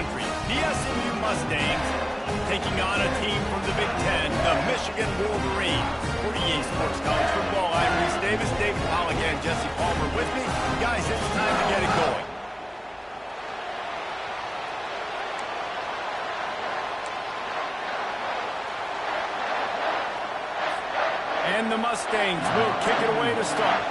country, the SMU Mustangs, taking on a team from the Big Ten, the Michigan Wolverines. For EA Sports College Football, I'm Reese Davis, Dave Pollock, and Jesse Palmer with me. Guys, it's time to get it going. And the Mustangs will kick it away to start.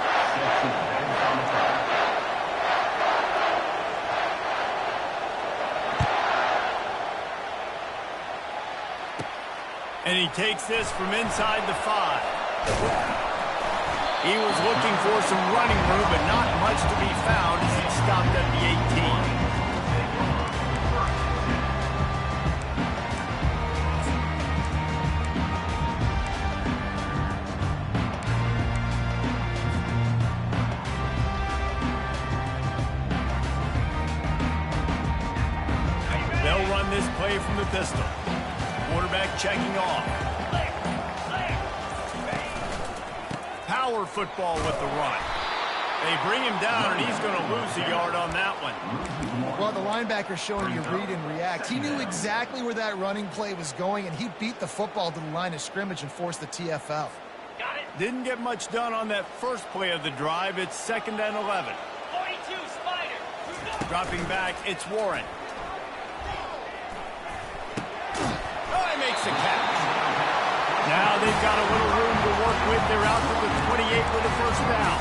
And he takes this from inside the 5. He was looking for some running room, but not much to be found as he stopped at the 18. They'll run this play from the pistol. Quarterback checking off. Power football with the run. They bring him down, and he's going to lose a yard on that one. Well, the linebacker showing you read and react. He knew exactly where that running play was going, and he beat the football to the line of scrimmage and forced the TFL. Didn't get much done on that first play of the drive. It's 2nd and 11. 42, Spider. Dropping back, it's Warren. Makes a catch. Now they've got a little room to work with. They're out to the 28 with a first down.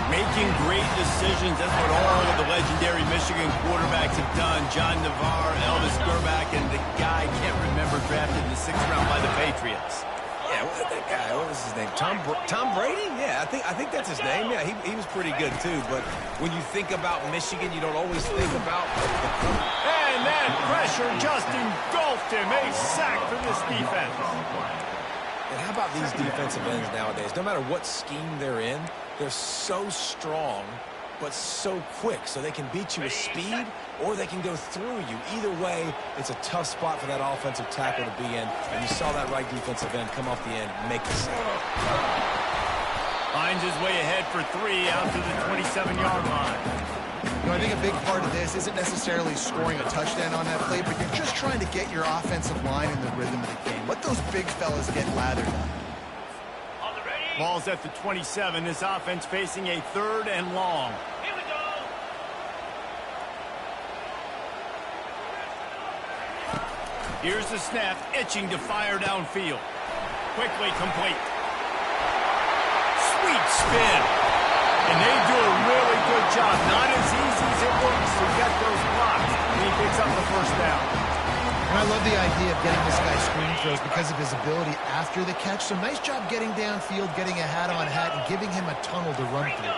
Making great decisions. That's what all of the legendary Michigan quarterbacks have done. John Navarre, Elvis Grbac, and the guy I can't remember drafted in the 6th round by the Patriots. Yeah, that guy, what was his name? Tom Brady? Yeah, I think that's his name. Yeah, he was pretty good too. But when you think about Michigan, you don't always think about And that pressure just engulfed him. A sack for this defense. And how about these defensive ends nowadays? No matter what scheme they're in, they're so strong, but so quick. So they can beat you with speed, or they can go through you. Either way, it's a tough spot for that offensive tackle to be in. And you saw that right defensive end come off the end and make the sack. Finds his way ahead for 3 out to the 27-yard line. You know, I think a big part of this isn't necessarily scoring a touchdown on that play, but you're just trying to get your offensive line in the rhythm of the game. Let those big fellas get lathered up. Ball's at the 27. This offense facing a 3rd and long. Here we go. Here's the snap, itching to fire downfield. Quickly complete. Sweet spin. And they do a really good job. Not as easy as it looks to get those blocks. And he picks up the first down. And I love the idea of getting this guy screen throws because of his ability after the catch. So nice job getting downfield, getting a hat-on-hat, and giving him a tunnel to run through.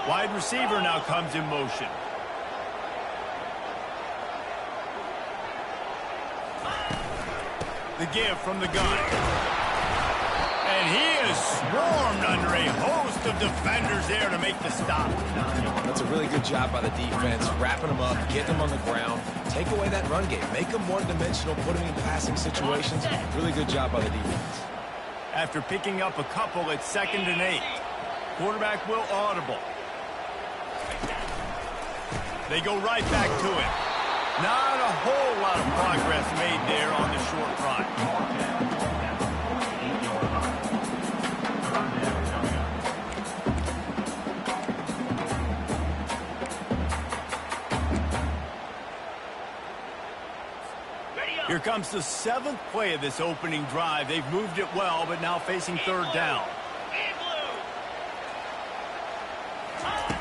Wide receiver now comes in motion. The give from the gun. And he is swarmed under a host of defenders there to make the stop. That's a really good job by the defense, wrapping them up, getting them on the ground, take away that run game, make them one-dimensional, put them in passing situations. Really good job by the defense. After picking up a couple, it's 2nd and 8. Quarterback will audible. They go right back to it. Not a whole lot of progress made there on the short run. Here comes the 7th play of this opening drive. They've moved it well, but now facing 3rd down.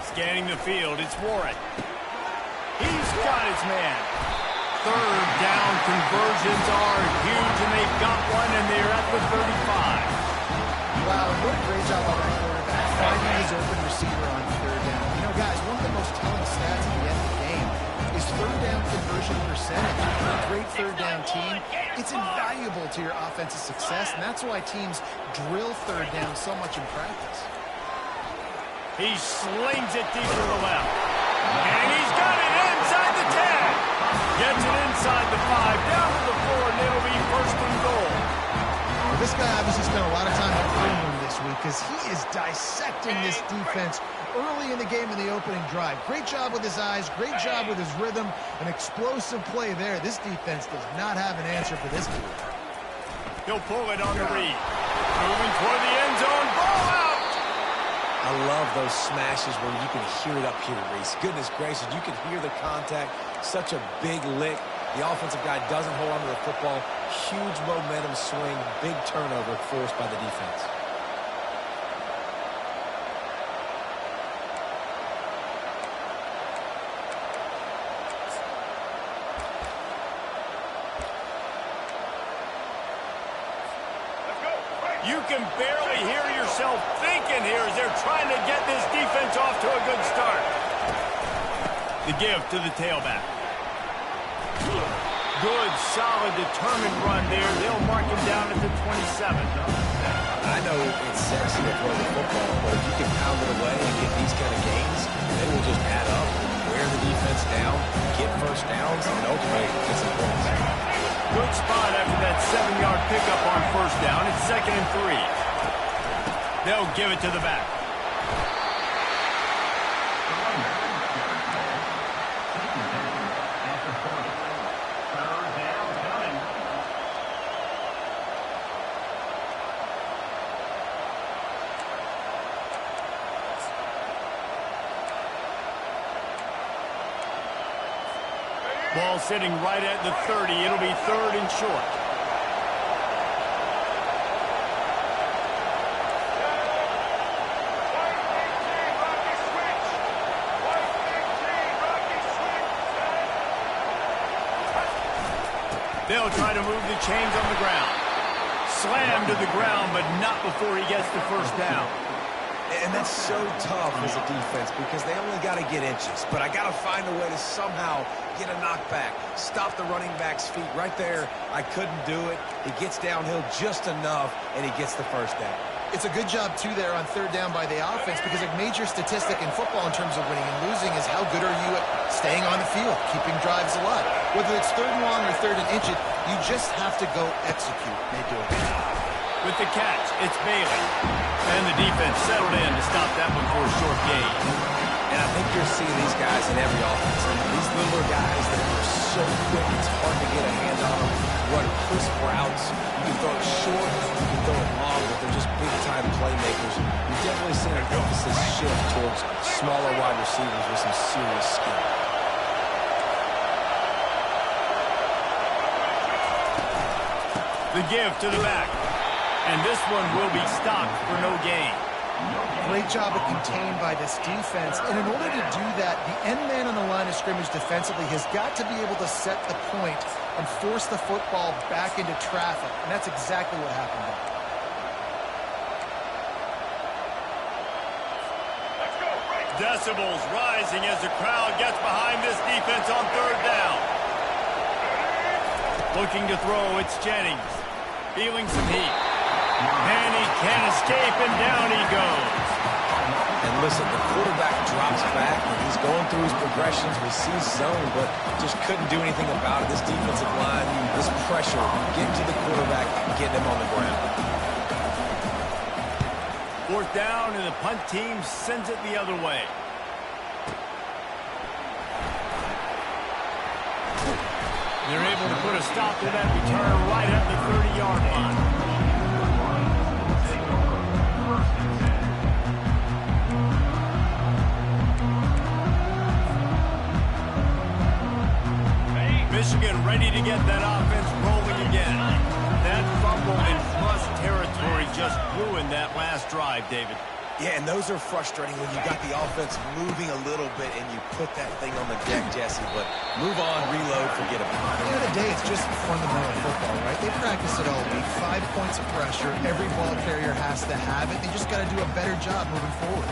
Scanning the field, it's Warren. He's got his man. 3rd down conversions are huge, and they've got one, and they're at the 35. Wow, what a great job by that quarterback, finding his open receiver on 3rd down. You know, guys, one of the most telling stats at the end of the game is 3rd down conversion percentage. For a great 3rd down team, it's invaluable to your offensive success, and that's why teams drill 3rd down so much in practice. He slings it deep to the left. And he's got it inside the 10. Gets it inside the 5, down to the 4, and it'll be 1st and goal. Well, this guy obviously spent a lot of time in the film room this week because he is dissecting this defense early in the game in the opening drive. Great job with his eyes, great job with his rhythm, an explosive play there. This defense does not have an answer for this dude. He'll pull it on the read. Moving toward the end zone. Ball out! I love those smashes where you can hear it up here, Reese. Goodness gracious, you can hear the contact. Such a big lick. The offensive guy doesn't hold on to the football. Huge momentum swing, big turnover forced by the defense. You can barely hear yourself thinking here as they're trying to get this defense off to a good start. The give to the tailback. Good, solid, determined run there. They'll mark him down at the 27. I know it's sexy to throw the football, but if you can pound it away and get these kind of gains, they will just add up, wear the defense down, get first downs, and ultimately get some points. Good spot after that 7-yard pickup on first down. It's 2nd and 3. They'll give it to the back. Ball sitting right at the 30. It'll be 3rd and short. They'll try to move the chains on the ground. Slammed to the ground, but not before he gets the first down. And that's so tough as a defense because they only got to get inches. But I got to find a way to somehow get a knockback, stop the running back's feet right there. I couldn't do it. He gets downhill just enough, and he gets the first down. It's a good job, too, there on 3rd down by the offense because a major statistic in football in terms of winning and losing is how good are you at staying on the field, keeping drives alive. Whether it's 3rd and long or 3rd and inch, you just have to go execute. They do it. With the catch, it's Bailey. And the defense settled in to stop that one for a short gain. And I think you're seeing these guys in every offense. These littler guys that are so quick, it's hard to get a hand on them. Run crisp routes. You can throw it short, you can throw it long, but they're just big-time playmakers. You've definitely seen an emphasis shift towards smaller wide receivers with some serious skill. The give to the back. And this one will be stopped for no gain. Great job of contained by this defense. And in order to do that, the end man on the line of scrimmage defensively has got to be able to set the point and force the football back into traffic. And that's exactly what happened there. Decibels rising as the crowd gets behind this defense on 3rd down. Looking to throw, it's Jennings. Feeling some heat. And he can't escape, and down he goes. And listen, the quarterback drops back, and he's going through his progressions. We see zone, but just couldn't do anything about it. This defensive line, this pressure, getting to the quarterback, getting him on the ground. 4th down, and the punt team sends it the other way. They're able to put a stop to that return right at the 30-yard line. Michigan ready to get that offense rolling again. That fumble in thrust territory just ruined that last drive, David. Yeah, and those are frustrating when you got the offense moving a little bit and you put that thing on the deck, Jesse. But move on, reload, forget about it. At the end of the day, it's just fundamental football, right? They practice it all week. 5 points of pressure. Every ball carrier has to have it. They just got to do a better job moving forward.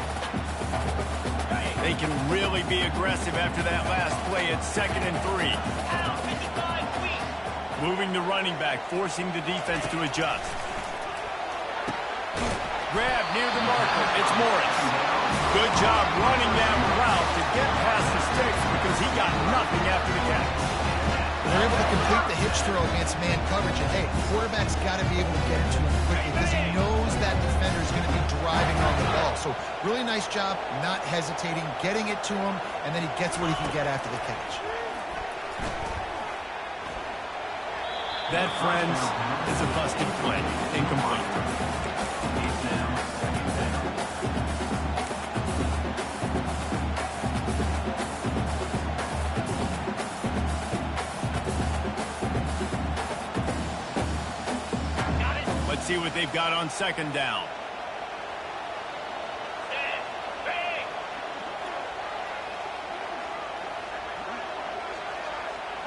They can really be aggressive after that last play. It's 2nd and 3. Moving the running back, forcing the defense to adjust. Grab near the marker. It's Morris. Good job running that route to get past the sticks because he got nothing after the catch. They're able to complete the hitch throw against man coverage. And, hey, quarterback's got to be able to get it to him quickly because he knows that defender is going to be driving on the ball. So really nice job not hesitating, getting it to him, and then he gets what he can get after the catch. That, friends, is a busted play. Incomplete. Let's see what they've got on second down.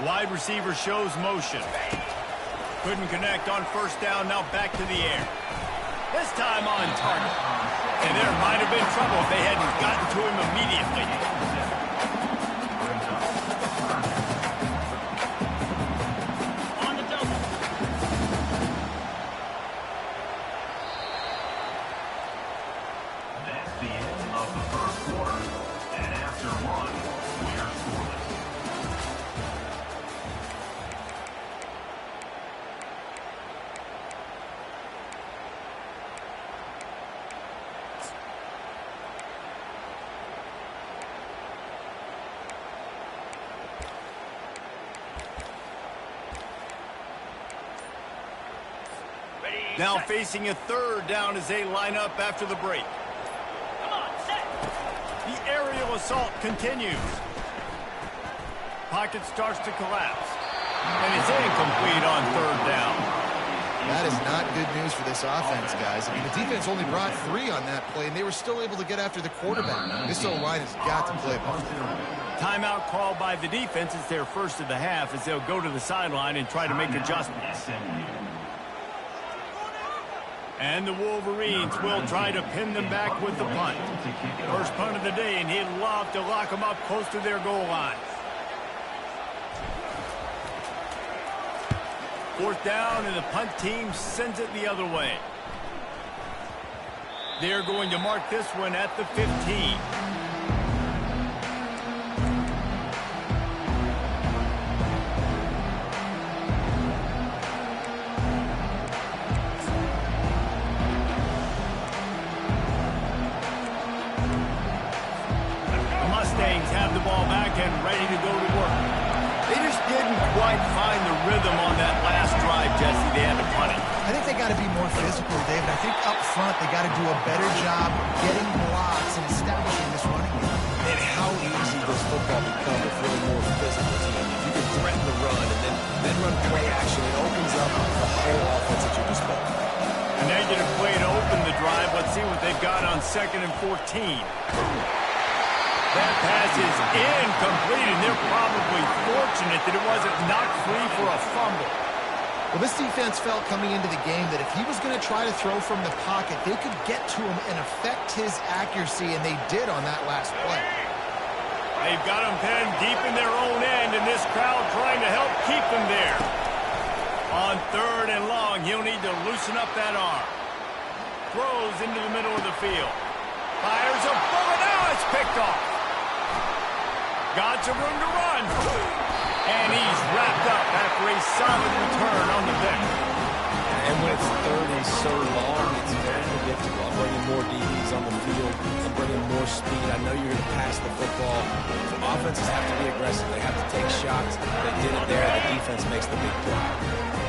Wide receiver shows motion. Couldn't connect on first down, now back to the air. This time on target. And there might have been trouble if they hadn't gotten to him immediately. Now facing a third down as they line up after the break. Come on, set. The aerial assault continues. Pocket starts to collapse. And it's incomplete on third down. That is not good news for this offense, guys. I mean, the defense only brought 3 on that play, and they were still able to get after the quarterback. This O-line has got to play ball. Timeout called by the defense. It's their first of the half as they'll go to the sideline and try to make adjustments. And the Wolverines will try to pin them back with the punt. First punt of the day, and he'd love to lock them up close to their goal line. Fourth down, and the punt team sends it the other way. They're going to mark this one at the 15. Have the ball back and ready to go to work. They just didn't quite find the rhythm on that last drive, Jesse. They had to punt it. I think they got to be more physical, David. I think up front they got to do a better job getting blocks and establishing this running game. And how easy does football become with really more physical team? If you can threaten the run and then run play action, it opens up the whole offense at your disposal. A negative play to open the drive. Let's see what they've got on 2nd and 14. That pass is incomplete, and they're probably fortunate that it wasn't knocked free for a fumble. Well, this defense felt coming into the game that if he was going to try to throw from the pocket, they could get to him and affect his accuracy, and they did on that last play. They've got him pinned deep in their own end, and this crowd trying to help keep him there. On 3rd and long, he'll need to loosen up that arm. Throws into the middle of the field. Fires a bullet. Now it's picked off. Got some room to run. And he's wrapped up after a solid return on the pick. And when it's 3rd and so long, it's very predictable. I'm bringing more DBs on the field. I'm bringing more speed. I know you're going to pass the football. So offenses have to be aggressive. They have to take shots. They did it there. The defense makes the big play.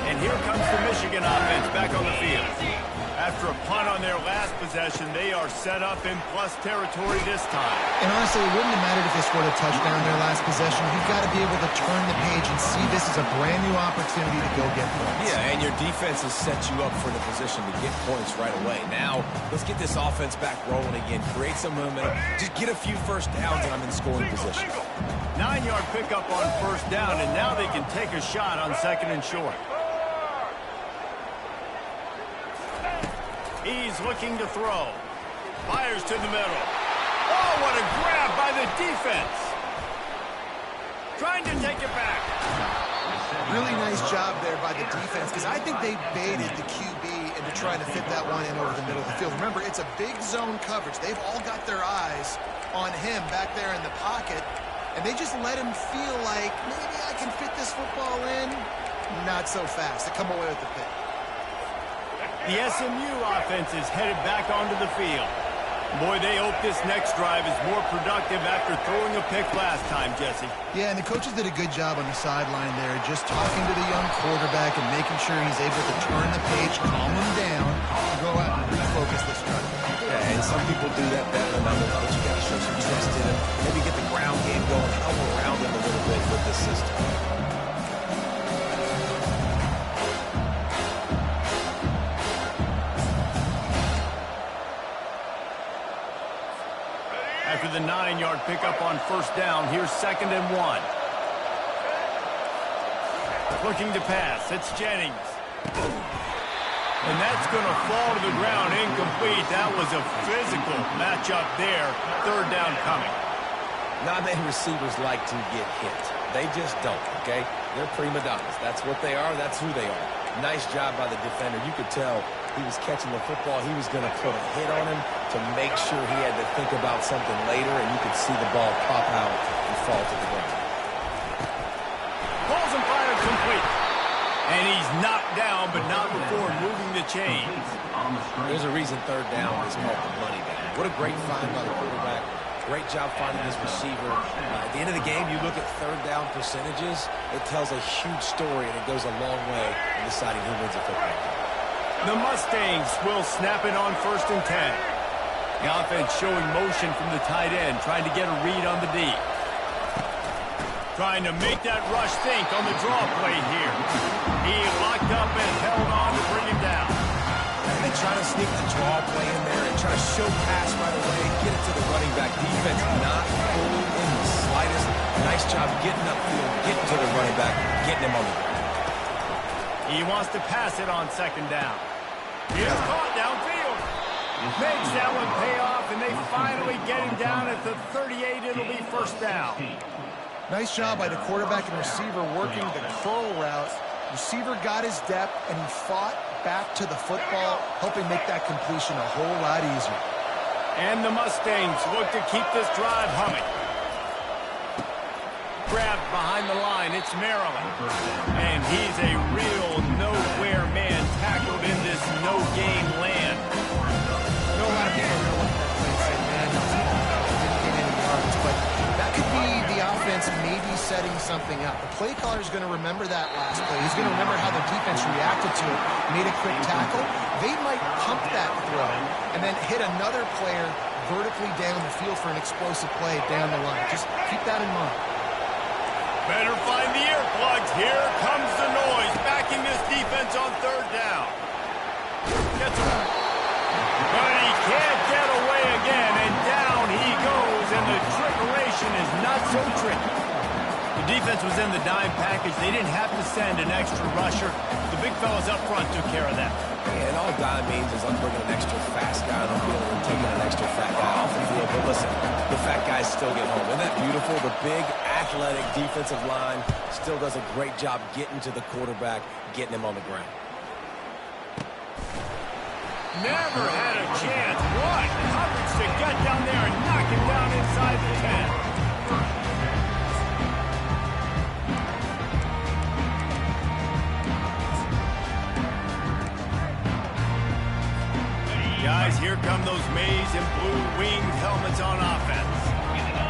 And here comes the Michigan offense back on the field. After a punt on their last possession, they are set up in plus territory this time. And honestly, it wouldn't have mattered if they scored a touchdown on their last possession. You've got to be able to turn the page and see this as a brand new opportunity to go get points. Yeah, and your defense has set you up for the position to get points right away. Now, let's get this offense back rolling again. Create some momentum. Just get a few first downs, and I'm in scoring position. 9-yard pickup on first down, and now they can take a shot on 2nd and short. He's looking to throw. Fires to the middle. Oh, what a grab by the defense. Trying to take it back. Really nice job there by the defense because I think they baited the QB into trying to fit that one in over the middle of the field. Remember, it's a big zone coverage. They've all got their eyes on him back there in the pocket. And they just let him feel like, maybe I can fit this football in. Not so fast. They come away with the pick. The SMU offense is headed back onto the field. Boy, they hope this next drive is more productive after throwing a pick last time, Jesse. Yeah, and the coaches did a good job on the sideline there, just talking to the young quarterback and making sure he's able to turn the page, calm him down, and go out and refocus this drive. Yeah, and some people do that better than others, but you got to show some trust in him. Maybe get the ground game going, help around him a little bit with this system. After the 9-yard pickup on first down, here's 2nd and 1. Looking to pass, it's Jennings. And that's going to fall to the ground incomplete. That was a physical matchup there. 3rd down coming. Not many receivers like to get hit. They just don't, okay? They're prima donnas. That's what they are. That's who they are. Nice job by the defender. You could tell he was catching the football. He was going to put a hit on him to make sure he had to think about something later, and you could see the ball pop out and fall to the ground. Balls and fired complete. And he's knocked down, but not before moving the chains. There's a reason 3rd down is called the money down. What a great find by the quarterback. Great job finding his receiver. At the end of the game, you look at 3rd down percentages. It tells a huge story, and it goes a long way in deciding who wins a football game. The Mustangs will snap it on 1st and 10. The offense showing motion from the tight end, trying to get a read on the D. Trying to make that rush think on the draw play here. He locked up and held on to bring him down. And they try to sneak the draw play in there and try to show pass right away, get it to the running back. Defense not pulled in the slightest. Nice job getting upfield, getting to the running back, getting him on the ground. He wants to pass it on 2nd down. He is caught downfield. Makes that one pay off, and they finally get him down at the 38. It'll be 1st down. Nice job by the quarterback and receiver working the curl route. Receiver got his depth, and he fought back to the football, helping make that completion a whole lot easier. And the Mustangs look to keep this drive humming. Grabbed behind the line, it's Maryland. And he's a real nowhere man tackled in this no-game land. I know a lot of people are going to look at that play and say, man, he's didn't get any yards. But that could be the offense maybe setting something up. The play caller is going to remember that last play. He's going to remember how the defense reacted to it, made a quick tackle. They might pump that throw and then hit another player vertically down the field for an explosive play down the line. Just keep that in mind. Better find the earplugs. Here comes the noise, backing this defense on 3rd down. Gets away. But he can't get away again, and down he goes, and the trickeration is not so tricky. The defense was in the dime package. They didn't have to send an extra rusher. The big fellas up front took care of that. And all dime means is I'm bringing an extra fast guy on the field and taking an extra fat guy off the field. But listen, the fat guys still get home. Isn't that beautiful? The big, athletic defensive line still does a great job getting to the quarterback, getting him on the ground. Never had a chance. What coverage to get down there and knock him down inside the 10. Guys, here come those maize and blue winged helmets on offense.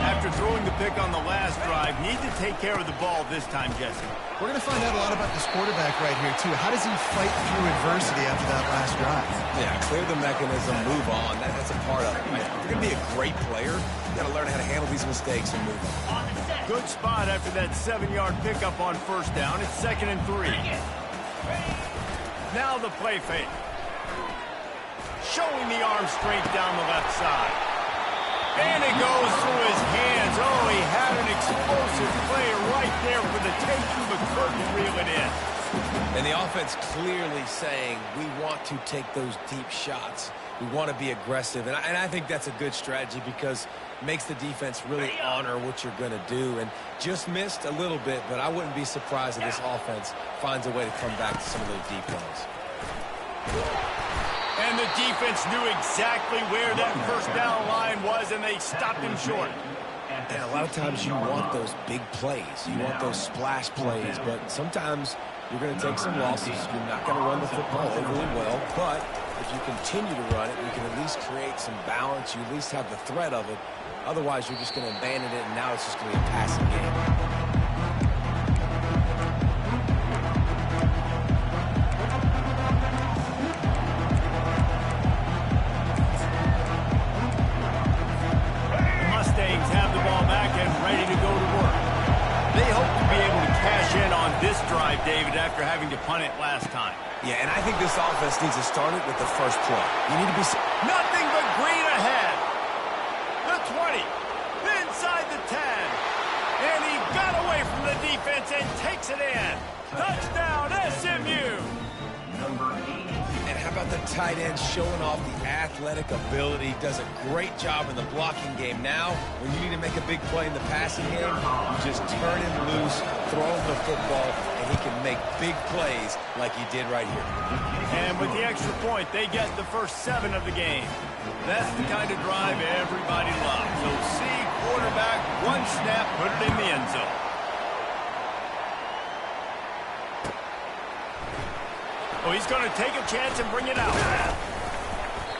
After throwing the pick on the last drive, need to take care of the ball this time, Jesse. We're going to find out a lot about this quarterback right here, too. How does he fight through adversity after that last drive? Yeah, clear the mechanism, move on. That's a part of it. Right? If you're going to be a great player, you got to learn how to handle these mistakes and move on. Good spot after that 7-yard pickup on 1st down. It's 2nd and 3. Now the play fake. Showing the arm strength down the left side. And it goes through his hands. Oh, he had an explosive play right there for the taking, but couldn't reel it in. And the offense clearly saying, we want to take those deep shots. We want to be aggressive. And I think that's a good strategy because it makes the defense really honor what you're going to do. And just missed a little bit, but I wouldn't be surprised if this offense finds a way to come back to some of those deep plays. And the That defense knew exactly where that first down line was, and they stopped him short. And a lot of times you want those big plays. You want those splash plays, but sometimes you're going to take some losses. You're not going to run the football overly well, but if you continue to run it, you can at least create some balance. You at least have the threat of it. Otherwise, you're just going to abandon it, and now it's just going to be a passing game. David, after having to punt it last time. Yeah, and I think this offense needs to start it with the first play. You need to be... Nothing but green ahead. The 20. Inside the 10. And he got away from the defense and takes it in. Touchdown, SMU. And how about the tight end showing off the athletic ability? Does a great job in the blocking game. Now, when you need to make a big play in the passing game, you just turn him loose, throw him the football, and he can make big plays like he did right here. And with the extra point, they get the first 7 of the game. That's the kind of drive everybody loves. So see quarterback, one snap, put it in the end zone. Oh, he's going to take a chance and bring it out.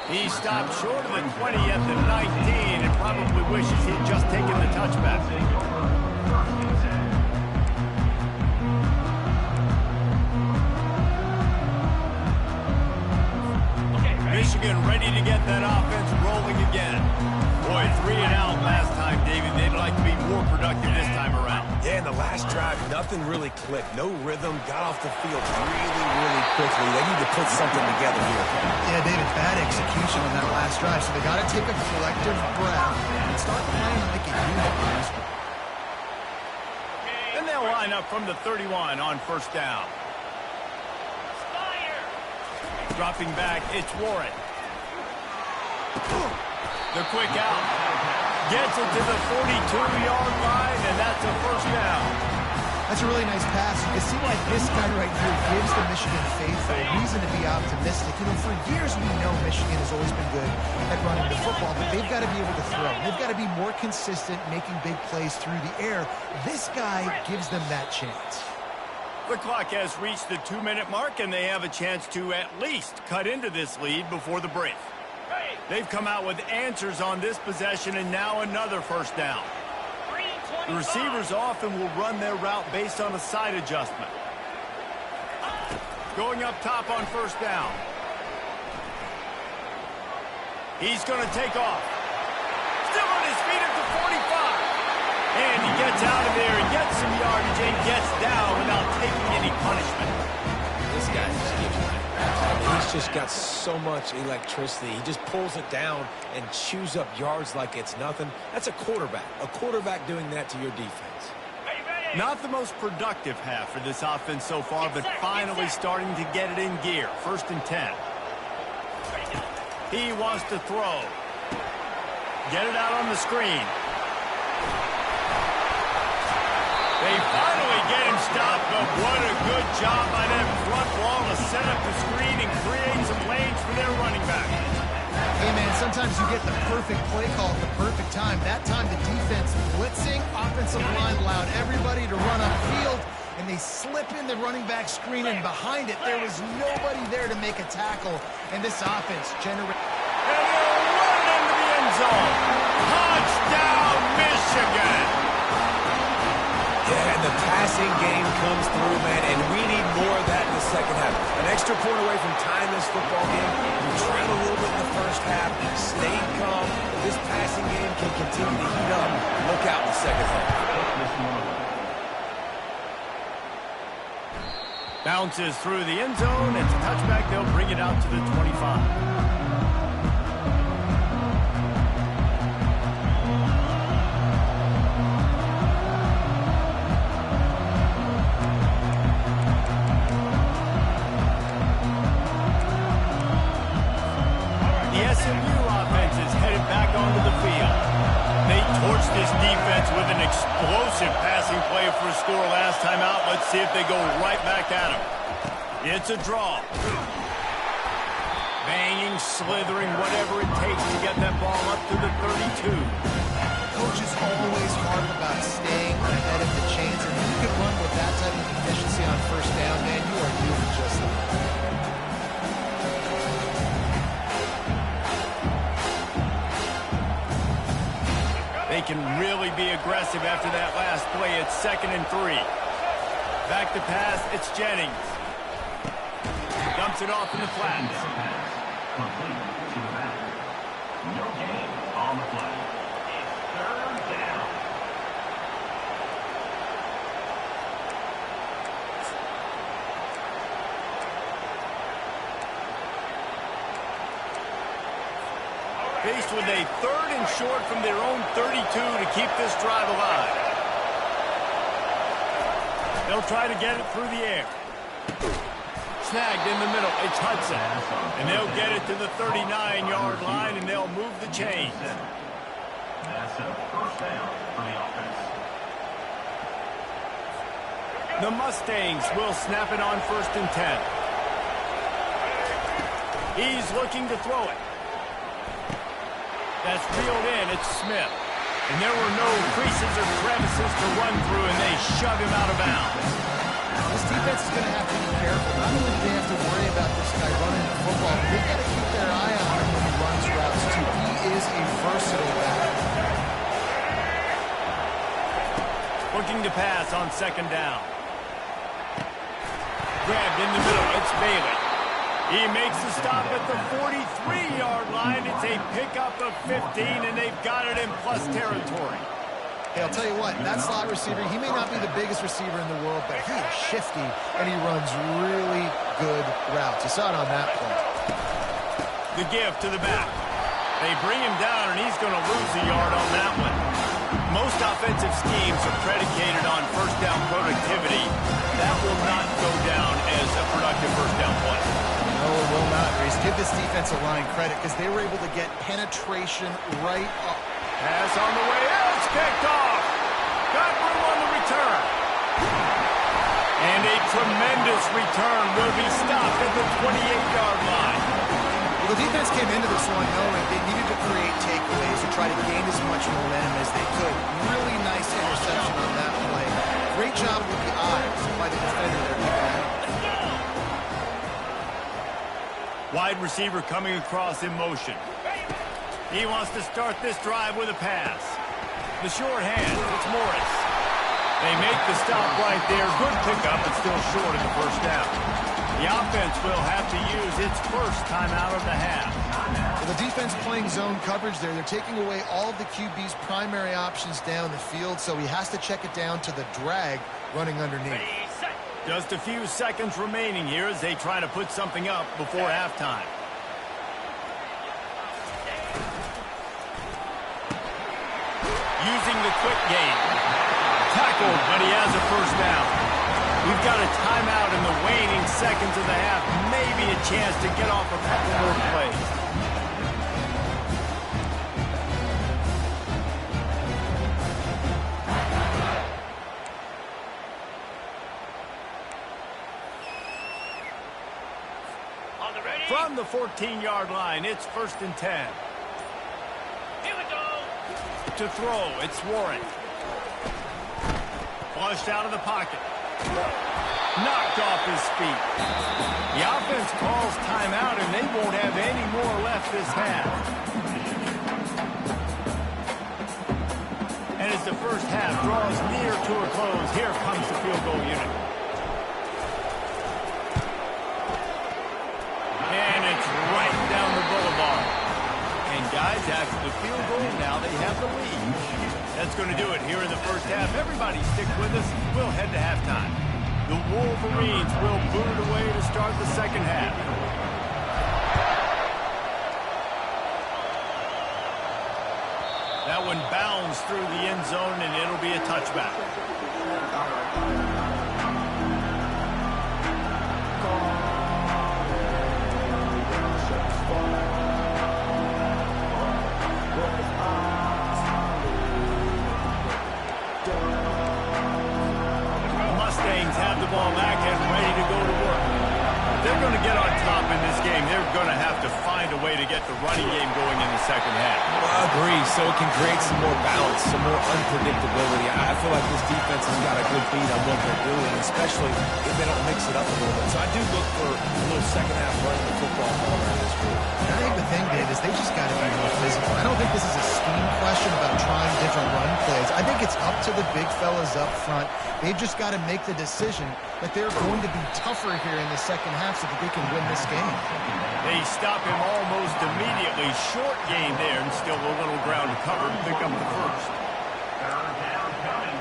He stopped short of the 20 at the 19 and probably wishes he'd just taken the touchback. Michigan ready to get that offense rolling again. Boy, 3 and out last time, David. They'd like to be more productive this time around. Yeah, in the last drive, nothing really clicked. No rhythm, got off the field really quickly. They need to put something together here. Yeah, David, bad execution on that last drive, so they got to take a collective breath and start playing like a unit. And they'll line up from the 31 on first down. Dropping back, it's Warren. The quick out. Gets it to the 42-yard line, and that's a first down. That's a really nice pass. You can see why this guy right here gives the Michigan faithful a reason to be optimistic. You know, for years we know Michigan has always been good at running the football, but they've got to be able to throw. They've got to be more consistent, making big plays through the air. This guy gives them that chance. The clock has reached the 2-minute mark, and they have a chance to at least cut into this lead before the break. They've come out with answers on this possession, and now another first down. The receivers often will run their route based on a side adjustment. Going up top on first down. He's going to take off. Still on his feet at the 45. And he gets out of there and gets some yardage and gets down without taking any punishment. This guy just gives you that. He's just got so much electricity. He just pulls it down and chews up yards like it's nothing. That's a quarterback. A quarterback doing that to your defense. Not the most productive half for this offense so far, but finally starting to get it in gear. 1st and 10. He wants to throw. Get it out on the screen. They finally get him stopped, but what a good job by that front wall to set up the screen and create some lanes for their running back. Hey, man, sometimes you get the perfect play call at the perfect time. That time the defense blitzing, offensive line allowed everybody to run upfield, and they slip in the running back screen, and behind it there was nobody there to make a tackle, and this offense generated. And they'll run it into the end zone. Touchdown, Michigan. Yeah, and the passing game comes through, man, and we need more of that in the second half. An extra point away from tying this football game. We trailed a little bit in the first half, stayed calm. This passing game can continue to heat up. Look out in the second half. Bounces through the end zone. It's a touchback. They'll bring it out to the 25. This defense with an explosive passing play for a score last time out. Let's see if they go right back at him. It's a draw. Banging, slithering, whatever it takes to get that ball up to the 32. Coach is always hard about staying ahead of the chains, and if you can run with that type of efficiency on first down, man, you are doing just that. They can really be aggressive after that last play. It's 2nd and 3. Back to pass, it's Jennings. Dumps it off in the flats. Complete to the back. No gain on the play. It's 3rd down. Faced with a 3rd and short from their own 32 to keep this drive alive. They'll try to get it through the air. Snagged in the middle. It's Hudson. And they'll get it to the 39-yard line, and they'll move the chains. That's a 1st down for the offense. The Mustangs will snap it on 1st and 10. He's looking to throw it. That's reeled in. It's Smith. And there were no creases or crevices to run through, and they shove him out of bounds. This defense is going to have to be careful. Not only do they have to worry about this guy running the football, but they've got to keep their eye on him when he runs routes, too. He is a versatile back. Looking to pass on 2nd down. Grabbed in the middle. It's Bailey. He makes the stop at the 43-yard line. It's a pickup of 15, and they've got it in plus territory. Hey, I'll tell you what, that slot receiver, he may not be the biggest receiver in the world, but he is shifty, and he runs really good routes. You saw it on that play. The give to the back. They bring him down, and he's going to lose a yard on that one. Most offensive schemes are predicated on 1st down productivity. That will not go down as a productive 1st down play. No, it will not, Reese. Give this defensive line credit because they were able to get penetration right up. Pass on the way. It's picked off. Got room on the return. And a tremendous return will be stopped at the 28-yard line. Well, the defense came into this one knowing they needed to create takeaways to try to gain as much momentum as they could. Really nice interception on that play. Great job with the eyes by the defender there. Wide receiver coming across in motion. He wants to start this drive with a pass. The short hand, it's Morris. They make the stop right there. Good pickup, but still short of the 1st down. The offense will have to use its 1st timeout of the half. Well, the defense playing zone coverage there. They're taking away all of the QB's primary options down the field, so he has to check it down to the drag running underneath. Just a few seconds remaining here as they try to put something up before halftime. Using the quick game. Tackled, but he has a 1st down. We've got a timeout in the waning seconds of the half. Maybe a chance to get off a couple more plays. From the 14-yard line, it's 1st and 10. Here we go. To throw, it's Warren. Flushed out of the pocket. Knocked off his feet. The offense calls timeout, and they won't have any more left this half. And as the 1st half draws near to a close, here comes the field goal unit. And it's right down the boulevard. And guys, after the field goal, now they have the lead. That's going to do it here in the 1st half. Everybody stick with us. We'll head to halftime. The Wolverines will boot it away to start the 2nd half. That one bounds through the end zone, and it'll be a touchback. Have the ball back and ready to go to work. If they're going to get on top in this game, they're going to have to fight way to get the running game going in the second half. I agree, so it can create some more balance, some more unpredictability. I feel like this defense has got a good beat on what they're doing, especially if they don't mix it up a little bit. So I do look for a little second half running the football all around this group. And I think the thing, Dave, is they just got to be more physical. I don't think this is a scheme question about trying different run plays. I think it's up to the big fellas up front. They've just got to make the decision that they're going to be tougher here in the second half so that they can win this game. They stop him almost immediately. Short gain there, and still a little ground to cover to pick up the first. Third down coming.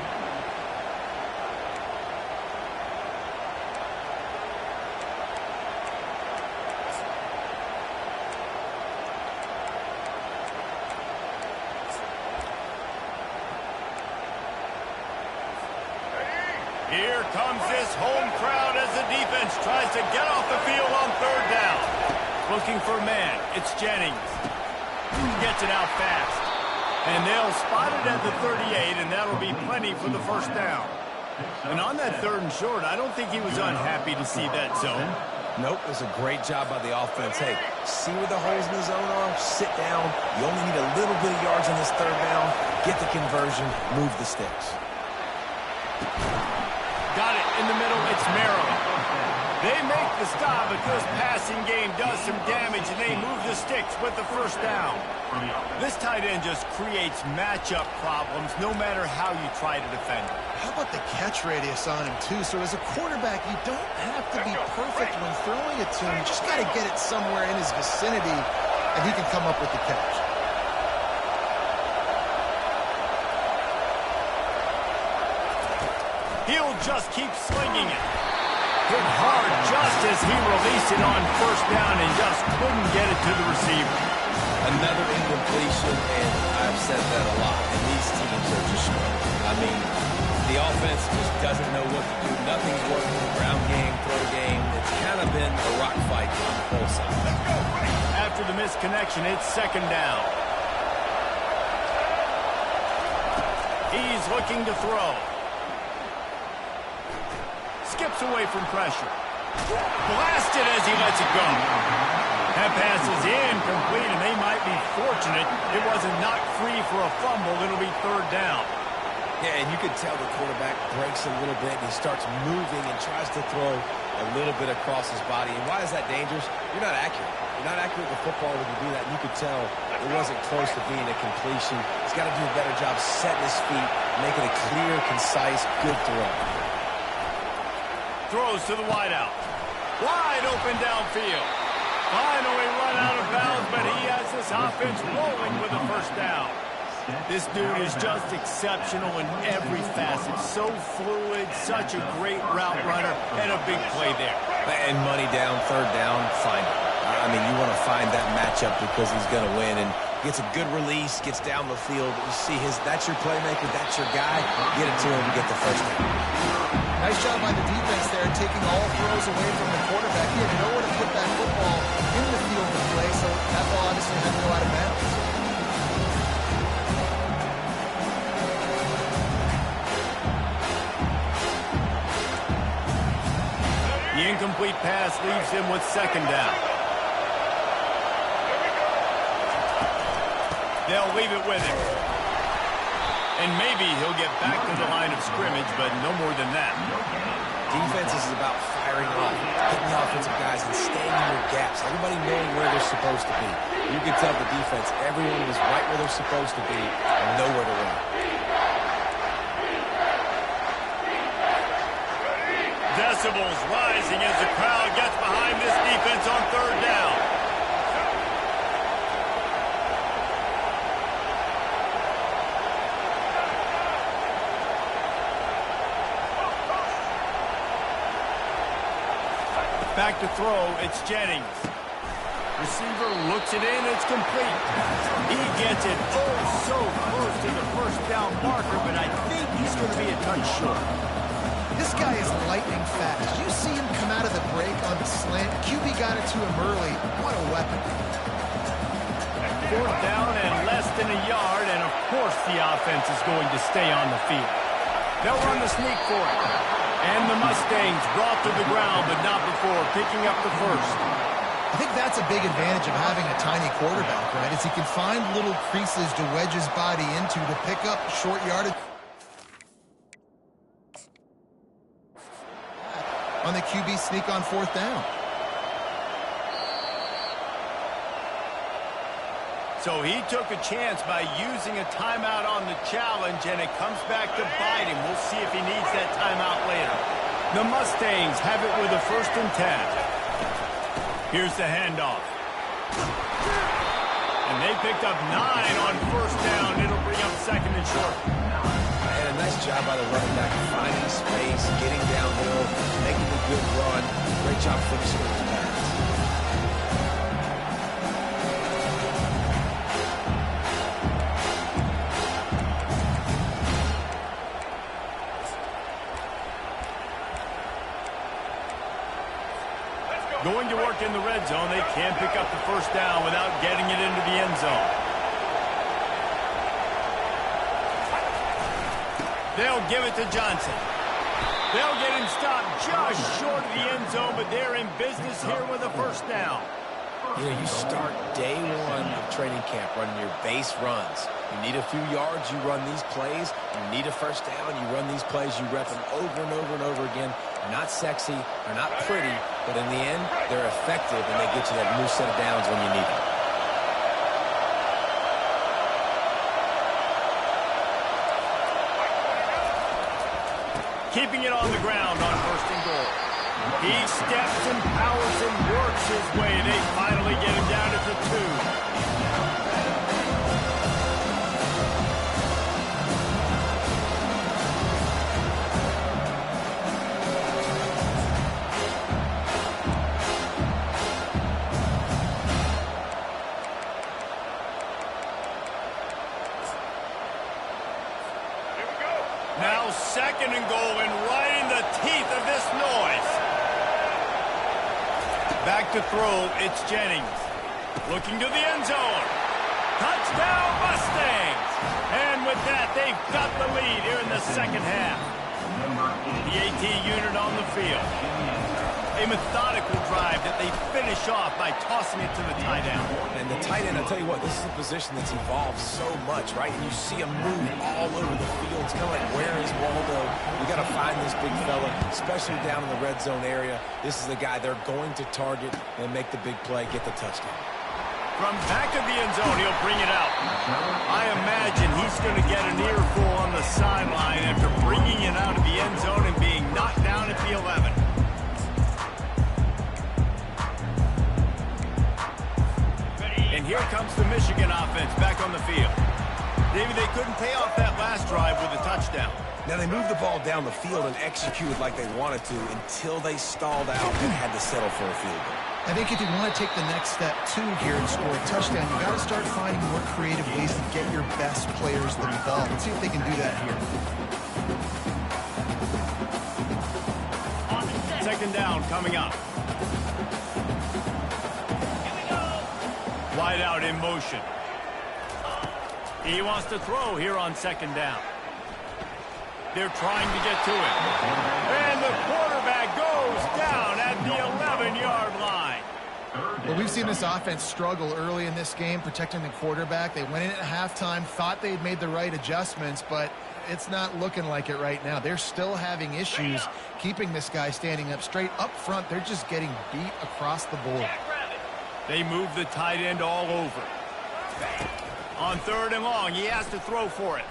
Here comes this home crowd as the defense tries to get off the field on third down. Looking for a man. It's Jennings. Gets it out fast. And they'll spot it at the 38, and that'll be plenty for the first down. And on that third and short, I don't think he was unhappy to see that zone. Nope, it was a great job by the offense. Hey, see where the holes in the zone are? Sit down. You only need a little bit of yards on this third down. Get the conversion. Move the sticks. Got it in the middle. It's Merrill. They make the stop, but this passing game does some damage, and they move the sticks with the first down. This tight end just creates matchup problems no matter how you try to defend it. How about the catch radius on him, too? So as a quarterback, you don't have to be perfect when throwing it to him. You just got to get it somewhere in his vicinity, and he can come up with the catch. He'll just keep slinging it. Hit hard just as he released it on first down and just couldn't get it to the receiver. Another incompletion, and I've said that a lot, and these teams are just struggling. I mean, the offense just doesn't know what to do. Nothing's working. Ground game, throw game. It's kind of been a rock fight on both sides. After the misconnection, it's second down. He's looking to throw. Skips away from pressure. Blasted as he lets it go. That pass is incomplete, and they might be fortunate it wasn't knocked free for a fumble. It'll be third down. Yeah, and you could tell the quarterback breaks a little bit, and he starts moving and tries to throw a little bit across his body. And why is that dangerous? You're not accurate. You're not accurate with football when you do that. And you could tell it wasn't close to being a completion. He's got to do a better job setting his feet, making a clear, concise, good throw. Throws to the wideout. Wide open downfield. Finally run out of bounds, but he has this offense rolling with a first down. This dude is just exceptional in every facet. So fluid, such a great route runner, and a big play there. And money down, third down, find it. I mean, you want to find that matchup because he's going to win, and gets a good release, gets down the field. You see that's your playmaker, that's your guy. Get it to him to get the first down. Nice job by the defense there, taking all throws away from the quarterback. He had nowhere to put that football in the field to play, so that ball obviously had to go out of bounds. The incomplete pass leaves him with second down. They'll leave it with him. And maybe he'll get back to the line of scrimmage, but no more than that. Defense is about firing off, hitting the offensive guys, and staying in your gaps. Everybody knowing where they're supposed to be. You can tell the defense, everyone is right where they're supposed to be and nowhere to run. Decibels rising as the crowd gets behind this defense on third down. Back to throw, it's Jennings. Receiver looks it in, it's complete. He gets it so close to the first down marker, but I think he's going to be a touch short. This guy is lightning fast. Did you see him come out of the break on the slant? QB got it to him early. What a weapon. Fourth down and less than a yard, and of course the offense is going to stay on the field. They'll run the sneak for it. And the Mustangs brought to the ground, but not before picking up the first. I think that's a big advantage of having a tiny quarterback, right? Is he can find little creases to wedge his body into to pick up short yardage. On the QB sneak on 4th down. So he took a chance by using a timeout on the challenge, and it comes back to bite him. We'll see if he needs that timeout later. The Mustangs have it with a 1st and 10. Here's the handoff. And they picked up 9 on 1st down. It'll bring up 2nd and short. And a nice job by the running back, finding space, getting downhill, making a good run. Great job finishing with the pass. Going to work in the red zone. They can't pick up the 1st down without getting it into the end zone. They'll give it to Johnson. They'll get him stopped just short of the end zone, but they're in business here with a 1st down. You know, you start day 1 of training camp running your base runs. You need a few yards, you run these plays. You need a 1st down, you run these plays. You rep them over and over and over again. They're not sexy, they're not pretty, but in the end, they're effective, and they get you that new set of downs when you need them. Keeping it on the ground on 1st and goal. He steps and powers and works his way. They finally get him down at the 2. Now 2nd and goal, and right in the teeth of this noise. Back to throw, it's Jennings. Looking to the end zone. Touchdown, Mustangs! And with that, they've got the lead here in the 2nd half. The AT unit on the field. A methodical drive that they finish off by tossing it to the tight end. And the tight end, I'll tell you what, this is a position that's evolved so much, right? And you see him move all over the field. It's kind of like, where is Waldo? We got to find this big fella, especially down in the red zone area. This is the guy they're going to target and make the big play, get the touchdown. From back of the end zone, he'll bring it out. I imagine he's going to get an earful on the sideline after bringing it out of the end zone and being knocked down at the 11. And here comes the Michigan offense back on the field. David, they couldn't pay off that last drive with a touchdown. Now, they moved the ball down the field and executed like they wanted to until they stalled out and had to settle for a field goal. I think if you want to take the next step, too, here and score a touchdown, you got to start finding more creative ways to get your best players the ball. Let's see if they can do that here. 2nd down coming up. Wide out in motion. He wants to throw here on 2nd down. They're trying to get to it. And the quarterback goes down at the 11-yard line. Well, we've seen this offense struggle early in this game, protecting the quarterback. They went in at halftime, thought they'd made the right adjustments, but it's not looking like it right now. They're still having issues keeping this guy standing up straight. Up front, they're just getting beat across the board. They move the tight end all over. On 3rd and long, he has to throw for it.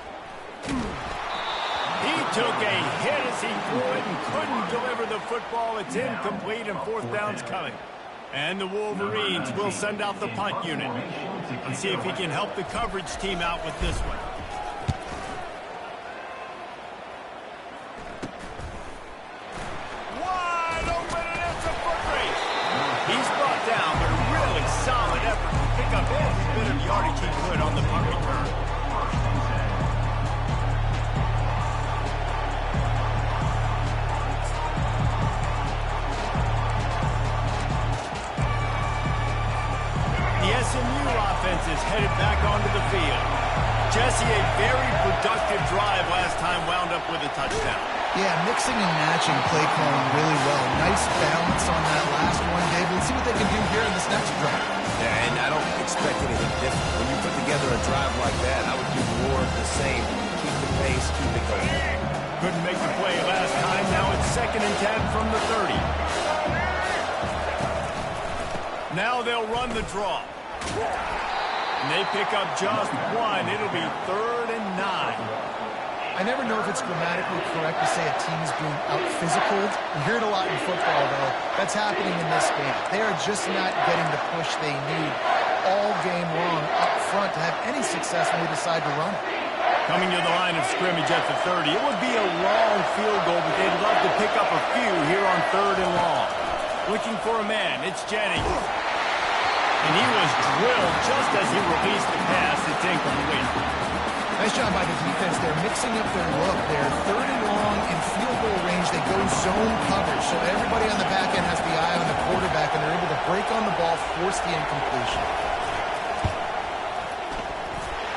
He took a hit as he threw it and couldn't deliver the football. It's incomplete, and 4th down's coming. And the Wolverines will send out the punt unit. Let's see if he can help the coverage team out with this one. Wide open, and it's a foot race. He's brought down, but a really solid effort to pick up every bit of yardage he could on the punt return. The SMU offense is headed back onto the field. Jesse, a very productive drive last time wound up with a touchdown. Yeah, mixing and matching play calling really well. Nice balance on that last one, Dave. Let's see what they can do here in this next drive. Yeah, and I don't expect anything different. When you put together a drive like that, I would do more of the same. Keep the pace, keep it going. Couldn't make the play last time. Now it's 2nd and 10 from the 30. Now they'll run the draw. And they pick up just one. It'll be 3rd and 9. I never know if it's grammatically correct to say a team is being out-physicaled. You hear it a lot in football, though. That's happening in this game. They are just not getting the push they need all game long up front to have any success when they decide to run it. Coming to the line of scrimmage at the 30. It would be a long field goal, but they'd love to pick up a few here on 3rd and long. Looking for a man. It's Jennings. And he was drilled just as he released the pass. It's incomplete. Nice job by the defense. They're mixing up their look. They're 3rd and long in field goal range. They go zone coverage, so everybody on the back end has the eye on the quarterback, and they're able to break on the ball, force the incompletion.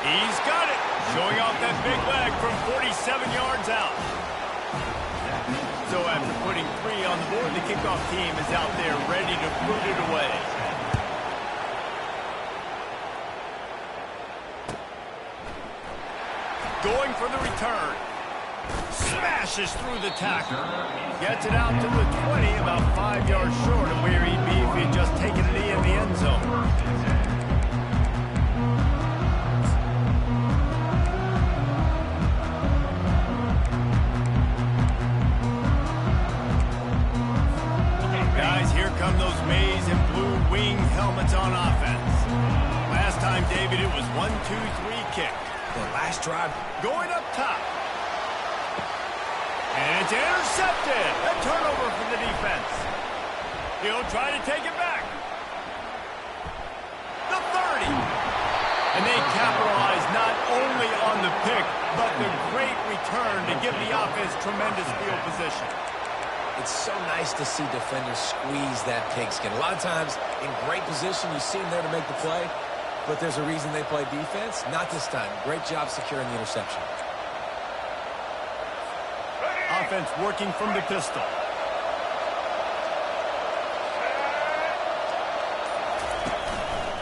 He's got it. Showing off that big leg from 47 yards out. So after putting 3 on the board, the kickoff team is out there ready to boot it away. Going for the return. Smashes through the tackle. Gets it out to the 20, about 5 yards short of where he'd be if he'd just taken a knee in the end zone. Guys, here come those maize and blue wing helmets on offense. Last time, David, it was 1-2-3 kick. The last drive. Going up top. And it's intercepted. A turnover for the defense. He'll try to take it back. The 30. And they capitalize not only on the pick, but the great return to give the offense tremendous field position. It's so nice to see defenders squeeze that pigskin. A lot of times, in great position, you see them there to make the play. But there's a reason they play defense. Not this time. Great job securing the interception. Offense working from the pistol.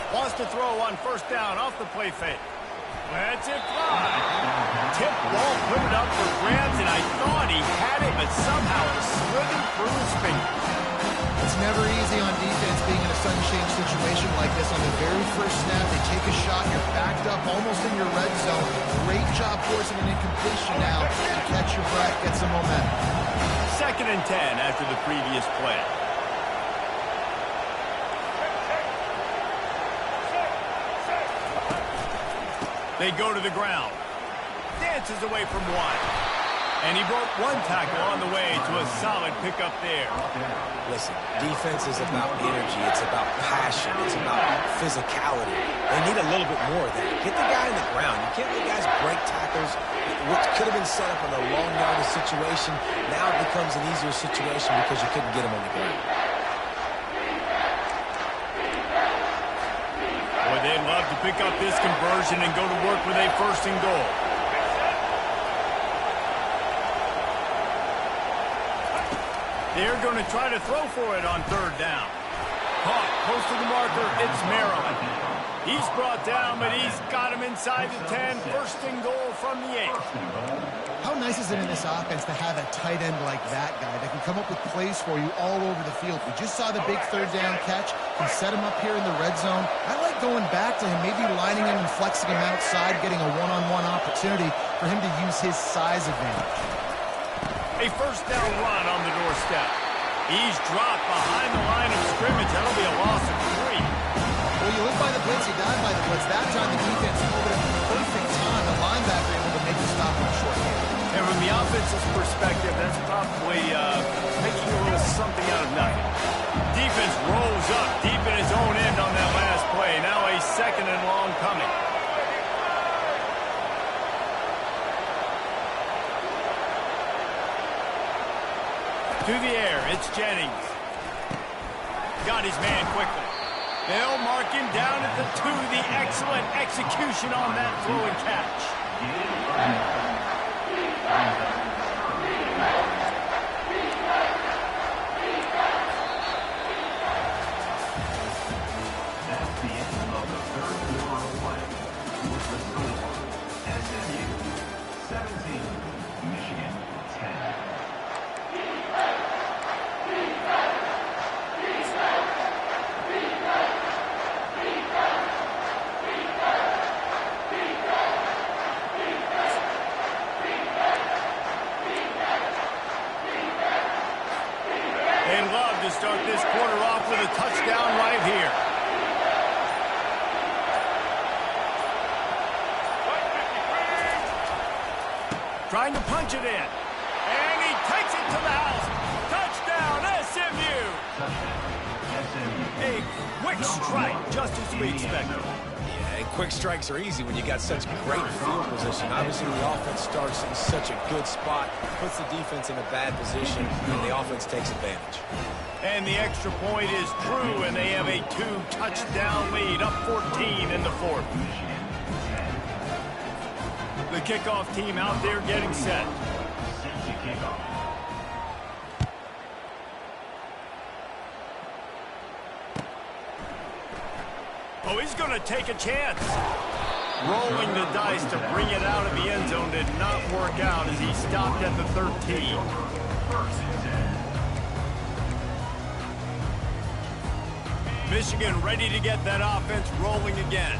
Wants to throw on 1st down off the play fake. Lets it fly. Tip ball, put it up for grabs, and I thought he had it, but somehow it slipped through his fingers. It's never easy on defense being in a sudden change situation like this. On the very first snap, they take a shot. You're backed up almost in your red zone. Great job forcing an incompletion now. You catch your breath, get some momentum. 2nd and 10 after the previous play. They go to the ground. Dances away from one. And he broke 1 tackle on the way to a solid pickup there. Listen, defense is about energy. It's about passion. It's about physicality. They need a little bit more of that. Get the guy in the ground. You can't let guys break tackles. What could have been set up in a long yardage situation, now it becomes an easier situation because you couldn't get him on the ground. Boy, they'd love to pick up this conversion and go to work with a 1st and goal. They're going to try to throw for it on 3rd down. Caught, close to the marker, it's Maryland. He's brought down, but he's got him inside the 10. 1st and goal from the 8. How nice is it in this offense to have a tight end like that guy that can come up with plays for you all over the field? We just saw the big 3rd down catch. Can set him up here in the red zone. I like going back to him, maybe lining him and flexing him outside, getting a one-on-one opportunity for him to use his size advantage. A 1st down run on the doorstep. He's dropped behind the line of scrimmage. That'll be a loss of 3. Well, you live by the blitz, you die by the blitz. That time the defense pulled it at the perfect time. The linebacker able to make the stop on a short game. And from the offense's perspective, that's probably making a little something out of nothing. Defense rolls up deep in his own end on that last play. Now a 2nd and long coming. To the air, it's Jennings. Got his man quickly. They'll mark him down at the 2. The excellent execution on that throw and catch. to start this quarter off with a touchdown right here. Trying to punch it in. And he takes it to the house. Touchdown, SMU. A quick strike, just as we expected. Yeah, and quick strikes are easy when you got such great field position. Obviously, the offense starts in such a good spot, puts the defense in a bad position, and the offense takes advantage. And the extra point is true, and they have a 2-touchdown lead, up 14 in the fourth. The kickoff team out there getting set. Oh, he's going to take a chance. Rolling the dice to bring it out of the end zone did not work out as he stopped at the 13. Michigan ready to get that offense rolling again.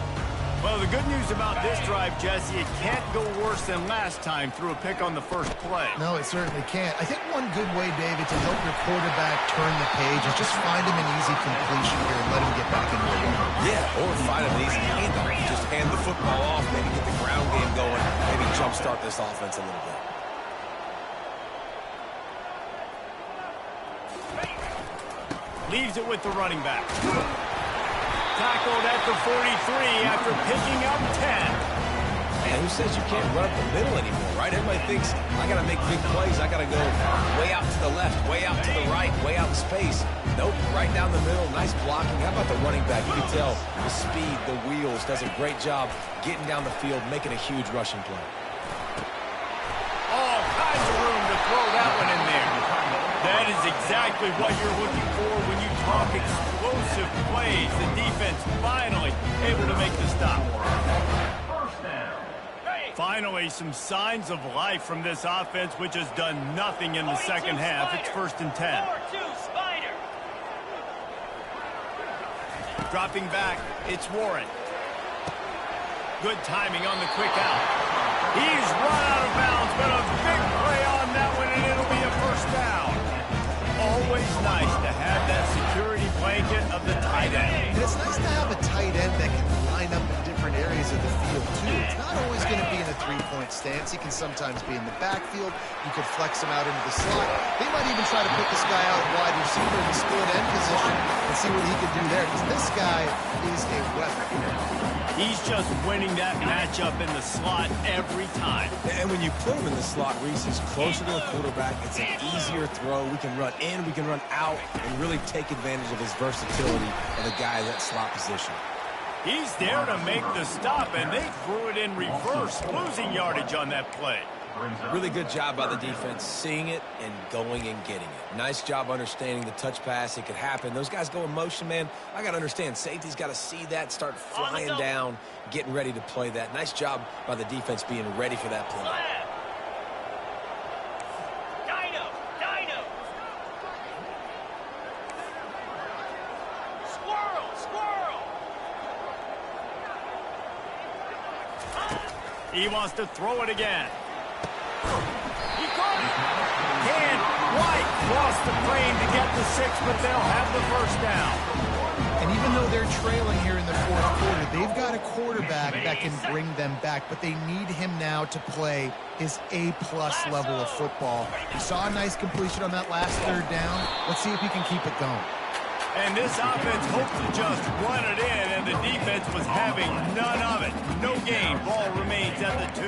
Well, the good news about this drive, Jesse, it can't go worse than last time through a pick on the first play. No, it certainly can't. I think one good way, David, to help your quarterback turn the page is just find him an easy completion here and let him get back into the run. Yeah, or find him an easy handoff. Just hand the football off, maybe get the ground game going, maybe jumpstart this offense a little bit. Leaves it with the running back. Tackled at the 43 after picking up 10. Man, who says you can't run up the middle anymore, right? Everybody thinks, I got to make big plays. I got to go way out to the left, way out to the right, way out in space. Nope, right down the middle. Nice blocking. How about the running back? You can tell the speed, the wheels, does a great job getting down the field, making a huge rushing play. All kinds of room to throw that one in there. That is exactly what you're looking for when you talk explosive plays. The defense finally able to make the stop. Finally, some signs of life from this offense, which has done nothing in the second half. It's 1st and 10. Dropping back, it's Warren. Good timing on the quick out. He's run out of bounds, but a big play on that one, and it'll be a first down. Always nice to have that security blanket of the tight end. And it's nice to have a tight end that can line up in different areas of the field, too. It's not always going to be in a three-point stance. He can sometimes be in the backfield. You could flex him out into the slot. They might even try to put this guy out wide receiver in the split end position and see what he can do there, because this guy is a weapon. He's just winning that matchup in the slot every time. And when you put him in the slot, Reese, he's closer to the quarterback. It's an easier throw. We can run in, we can run out, and really take advantage of his versatility of the guy in that slot position. He's there to make the stop, and they threw it in reverse, losing yardage on that play. Really good job by the defense, seeing it and going and getting it. Nice job understanding the touch pass. It could happen. Those guys go in motion, man. I got to understand, safety's got to see that, start flying down, getting ready to play that. Nice job by the defense being ready for that play. Dino. Squirrel. He wants to throw it again. He caught it. Can't quite cross the plane to get the 6, but they'll have the first down. And even though they're trailing here in the fourth quarter, they've got a quarterback that can bring them back, but they need him now to play his A-plus level of football. We saw a nice completion on that last third down. Let's see if he can keep it going. And this offense hoped to just run it in, and the defense was having none of it. No gain. Ball remains at the 2.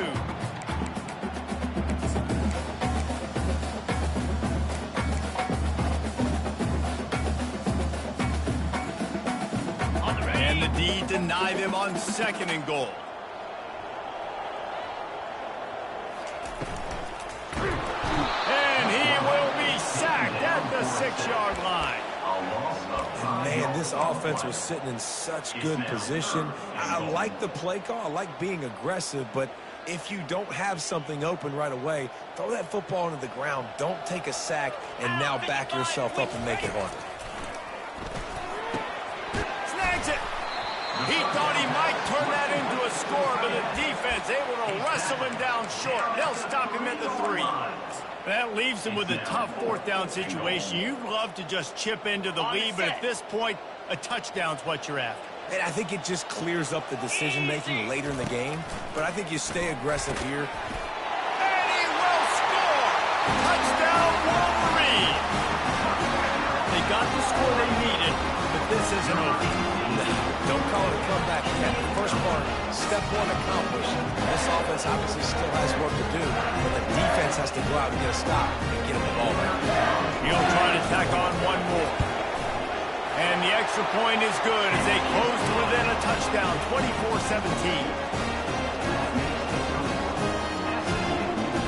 And the D deny them on 2nd and goal. And he will be sacked at the 6-yard line. Man, this offense was sitting in such good position. I like the play call. I like being aggressive, but if you don't have something open right away, throw that football into the ground. Don't take a sack and now back yourself up and make it harder. Snags it. He thought he might turn that into a score, but the defense able to wrestle him down short. They'll stop him at the 3. That leaves them with a tough fourth down situation. You'd love to just chip into the lead, but at this point, a touchdown's what you're after. And I think it just clears up the decision-making later in the game, but I think you stay aggressive here. And he will score! Touchdown, Wolverine! They got the score they needed, but this isn't over. Don't call it a comeback yet. The first part, step one accomplished. This offense obviously still has work to do, but the defense has to go out and get a stop and get him the ball back. He'll try to tack on one more. And the extra point is good as they close to within a touchdown, 24-17.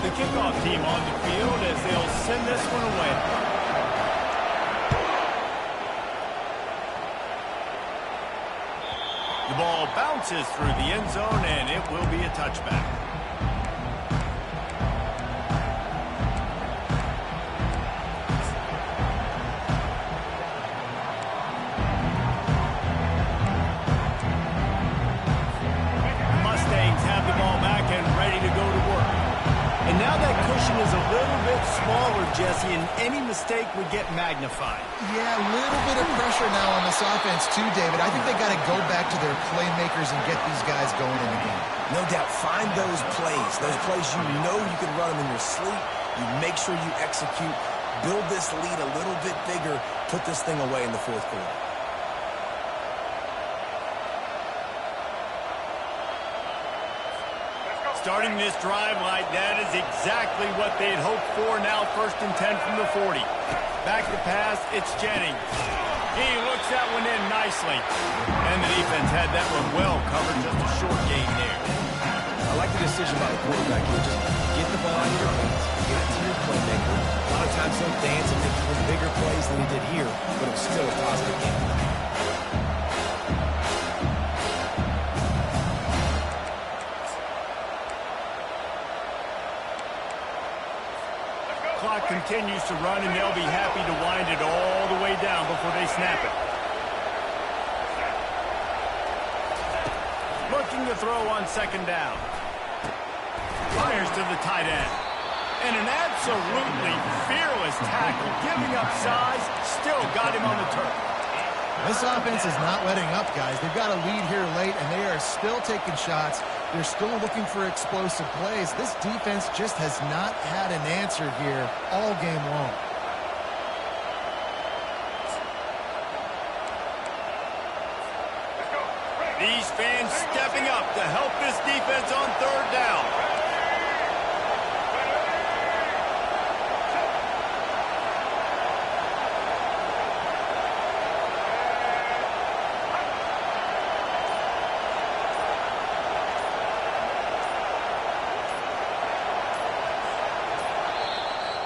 The kickoff team on the field as they'll send this one away. The ball bounces through the end zone, and it will be a touchback. Mustangs have the ball back and ready to go to work. And now that cushion is a little bit smaller, Jesse, and any mistake would get magnified. Yeah, a little bit of pressure now on this offense too, David. I think they got to go back to their playmakers and get these guys going in the game. No doubt, find those plays you know you can run them in your sleep. You make sure you execute, build this lead a little bit bigger, put this thing away in the fourth quarter. Starting this drive like that is exactly what they'd hoped for. Now 1st and 10 from the 40. Back to pass, it's Jennings. He looks that one in nicely. And the defense had that one well covered, just a short gain there. I like the decision by the quarterback here. Just get the ball out of your hands, get it to your playmaker. A lot of times he'll dance and make even bigger plays than he did here, but it was still a positive game. Clock continues to run, and they'll be happy to wind it all the way down before they snap it. Looking to throw on 2nd down. Fires to the tight end. And an absolutely fearless tackle, giving up size, still got him on the turf. This offense is not letting up, guys. They've got a lead here late, and they are still taking shots. They're still looking for explosive plays. This defense just has not had an answer here all game long. These fans stepping up to help this defense on 3rd down.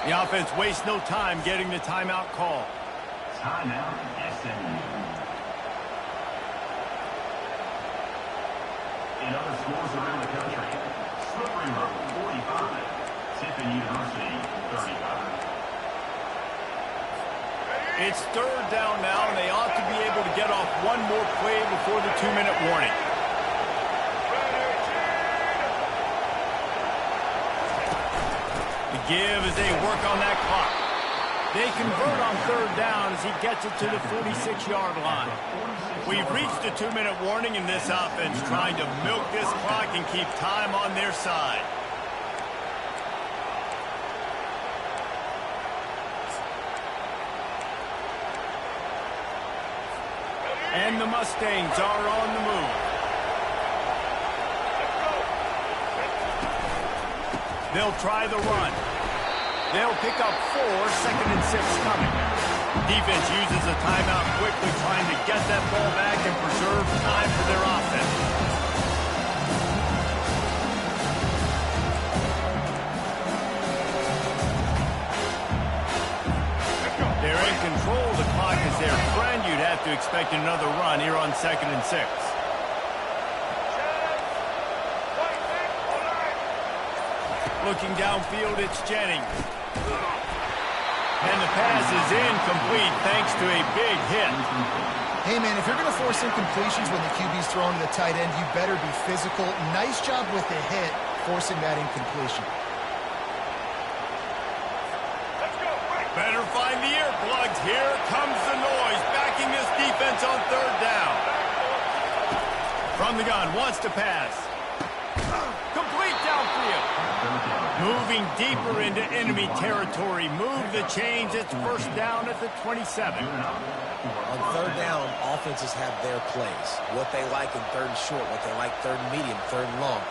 The offense wastes no time getting the timeout call. Timeout, SMU. In other schools around the country, Slippery Road 45, Tiffin University 35. It's 3rd down now, and they ought to be able to get off one more play before the 2-minute warning. Give as they work on that clock. They convert on 3rd down as he gets it to the 46-yard line. We've reached a 2-minute warning in this offense, trying to milk this clock and keep time on their side. And the Mustangs are on the move. They'll try the run. They'll pick up 4, 2nd and 6 coming. Defense uses a timeout quickly, trying to get that ball back and preserve time for their offense. They're in control of the clock as their friend. You'd have to expect another run here on 2nd and 6. Looking downfield, it's Jennings. And the pass is incomplete thanks to a big hit. Hey, man, if you're going to force incompletions when the QB's throwing to the tight end, you better be physical. Nice job with the hit, forcing that incompletion. Better find the earplugs. Here comes the noise, backing this defense on third down. From the gun, wants to pass. Complete downfield. Moving deeper into enemy territory. Move the chains. It's first down at the 27. On third down, offenses have their plays. What they like in third and short, what they like third and medium, third and long.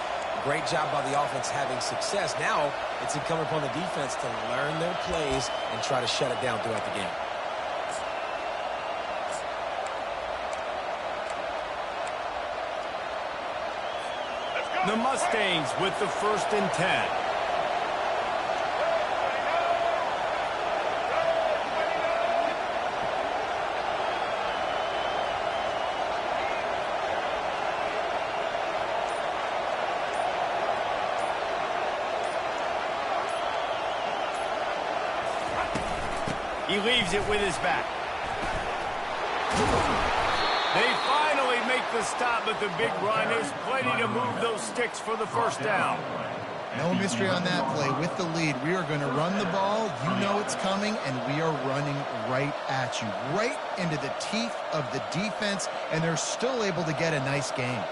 Great job by the offense having success. Now it's incumbent upon the defense to learn their plays and try to shut it down throughout the game. The Mustangs with the 1st and 10. He leaves it with his back. They finally make the stop, but the big run is plenty to move those sticks for the first down. No mystery on that play. With the lead, we are going to run the ball. You know it's coming, and we are running right at you, right into the teeth of the defense, and they're still able to get a nice gain.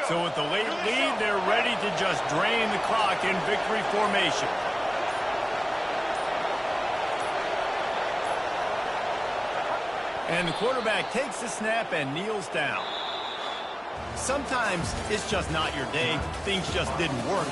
So with the late lead, they're ready to just drain the clock in victory formation. And the quarterback takes the snap and kneels down. Sometimes it's just not your day. Things just didn't work.